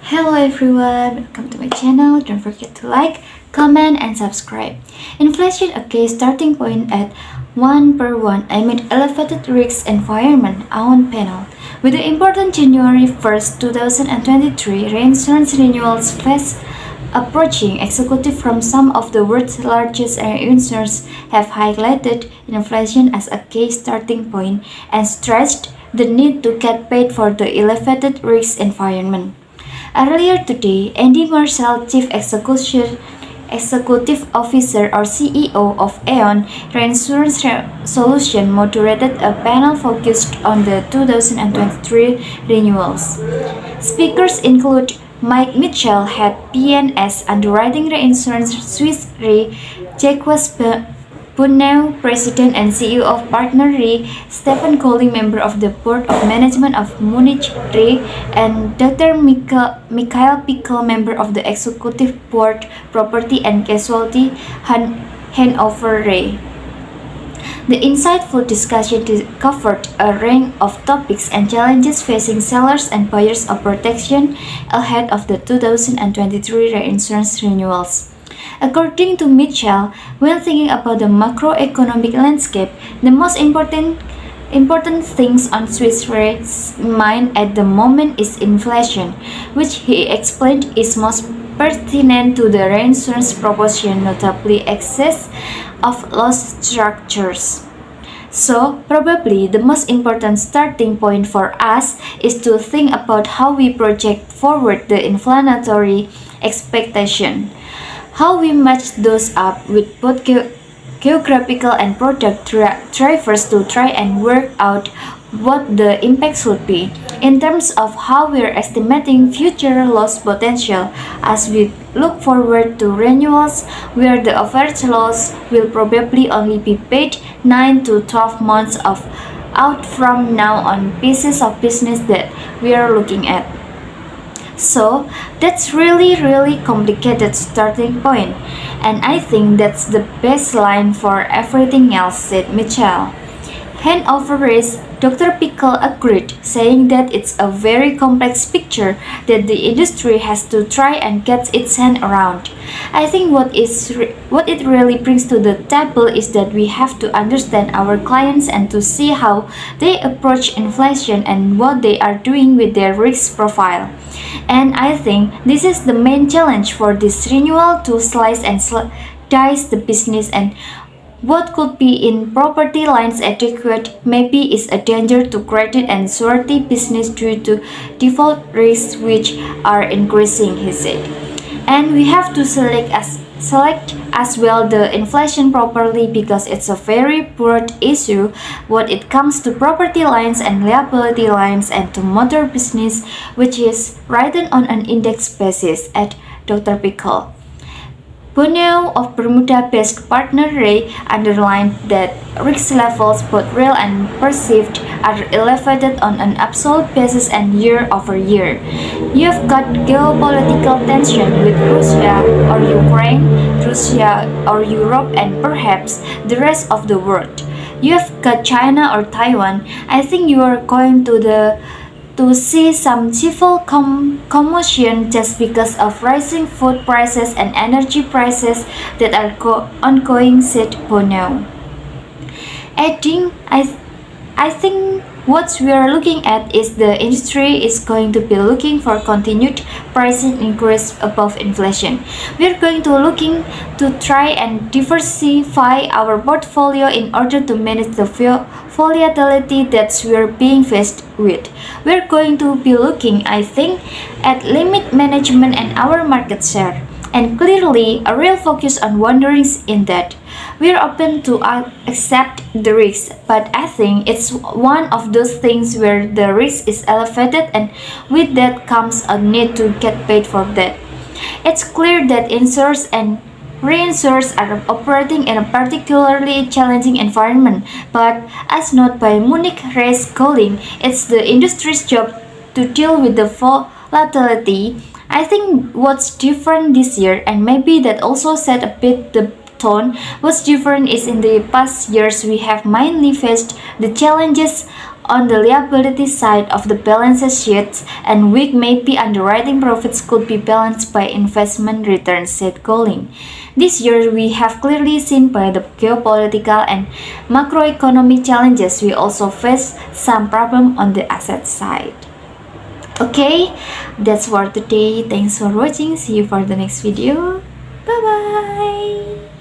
Hello everyone, welcome to my channel. Don't forget to like, comment, and subscribe. Inflation a case starting point at 1 per 1 amid elevated risk environment on panel. With the important January 1st, 2023 reinsurance renewals fast approaching, executives from some of the world's largest insurers have highlighted inflation as a case starting point and stressed the need to get paid for the elevated risk environment. Earlier today, Andy Marshall, Chief Executive Officer or CEO of Aon Reinsurance Solutions, moderated a panel focused on the 2023 renewals. Speakers include Mike Mitchell, head P&S Underwriting Reinsurance Swiss Re, Jacques Bunau, President and CEO of Partner Re, Stephen Colley, member of the Board of Management of Munich Re, and Dr. Michael Pickel, member of the Executive Board, Property and Casualty, Hanover Re. The insightful discussion covered a range of topics and challenges facing sellers and buyers of protection ahead of the 2023 reinsurance renewals. According to Mitchell, when thinking about the macroeconomic landscape, the most important things on Swiss Re's mind at the moment is inflation, which he explained is most pertinent to the reinsurance proposition, notably excess of loss structures. So, probably the most important starting point for us is to think about how we project forward the inflationary expectation. How we match those up with both geographical and product drivers to try and work out what the impact should be in terms of how we're estimating future loss potential as we look forward to renewals where the average loss will probably only be paid 9 to 12 months out from now on pieces of business that we are looking at. So that's really complicated starting point, and I think that's the baseline for everything else, said Mitchell. Hanover's Dr. Pickel agreed, saying that it's a very complex picture that the industry has to try and get its hand around. I think what it really brings to the table is that we have to understand our clients and to see how they approach inflation and what they are doing with their risk profile. And I think this is the main challenge for this renewal, to slice and dice the business, and what could be in property lines adequate maybe is a danger to credit and surety business due to default risks which are increasing, he said. And we have to select as well the inflation properly because it's a very broad issue when it comes to property lines and liability lines and to motor business, which is written on an index basis, at Dr. Pickel. Bunau of Bermuda-based Partner Re underlined that risk levels, both real and perceived, are elevated on an absolute basis and year over year. You've got geopolitical tension with Russia or Ukraine, Russia or Europe, and perhaps the rest of the world. You've got China or Taiwan. I think you are going to see some civil commotion just because of rising food prices and energy prices that are ongoing, said Bono. Adding, I think what we are looking at is the industry is going to be looking for continued pricing increase above inflation. We are going to looking to try and diversify our portfolio in order to manage the volatility that we are being faced with. We are going to be looking, I think, at limit management and our market share, and clearly a real focus on wanderings in that. We are open to accept the risk, but I think it's one of those things where the risk is elevated and with that comes a need to get paid for that. It's clear that insurers and reinsurers are operating in a particularly challenging environment, but as noted by Munich Re's Colley, it's the industry's job to deal with the volatility. I think what's different this year, and maybe that also set a bit the tone, what's different is in the past years we have mainly faced the challenges on the liability side of the balance sheet, and weak maybe underwriting profits could be balanced by investment returns, said Colling. This year, we have clearly seen by the geopolitical and macroeconomic challenges, we also face some problem on the asset side. Okay, that's for today. Thanks for watching. See you for the next video. Bye bye.